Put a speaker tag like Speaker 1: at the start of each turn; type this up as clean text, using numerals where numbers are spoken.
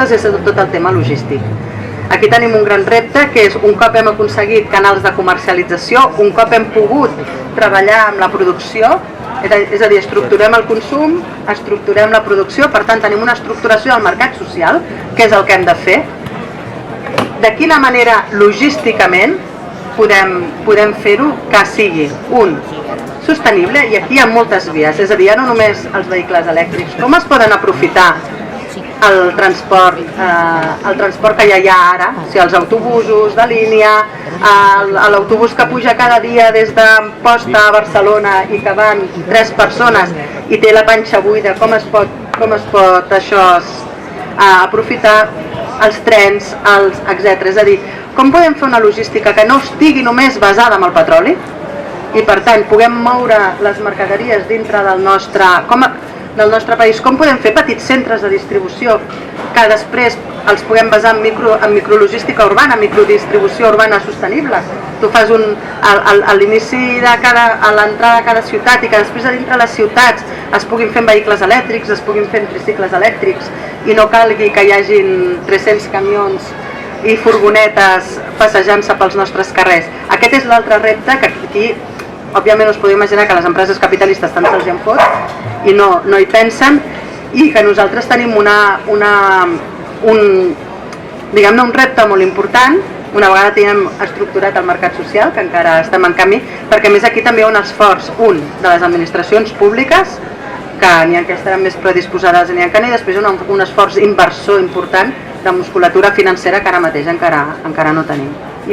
Speaker 1: productes és tot el tema logístic. Aquí tenim un gran repte, que és un cop hem aconseguit canals de comercialització, un cop hem pogut treballar amb la producció, és a dir, estructurem el consum, estructurem la producció, per tant tenim una estructuració del mercat social, que és el que hem de fer. De quina manera logísticament podem fer-ho que sigui sostenible, i aquí hi ha moltes vies, és a dir, ja no només els vehicles elèctrics, com es poden aprofitar el transport que ja hi ha ara, o sigui, els autobusos de línia, l'autobús que puja cada dia des d'Amposta a Barcelona i que van 3 persones i té la panxa buida, com es pot això aprofitar, els trens, etc. És a dir, com podem fer una logística que no estigui només basada en el petroli i per tant puguem moure les mercaderies dintre del nostre país, com podem fer petits centres de distribució que després els puguem basar en micrologística urbana, microdistribució urbana sostenible. Tu fas a l'inici a l'entrada de cada ciutat i que després a dintre les ciutats es puguin fer vehicles elèctrics, es puguin fer tricicles elèctrics i no calgui que hi hagin 300 camions i furgonetes passejant-se pels nostres carrers. Aquest és l'altre repte que aquí, òbviament, us podeu imaginar que les empreses capitalistes tant se'ls en fot i no hi pensen, i que nosaltres tenim un repte molt important una vegada tinguem estructurat el mercat social, que encara estem en camí, perquè a més aquí també hi ha un esforç, de les administracions públiques, que n'hi ha que estaran més predisposades i n'hi ha que no, i després un esforç inversor important de musculatura financera que ara mateix encara no tenim.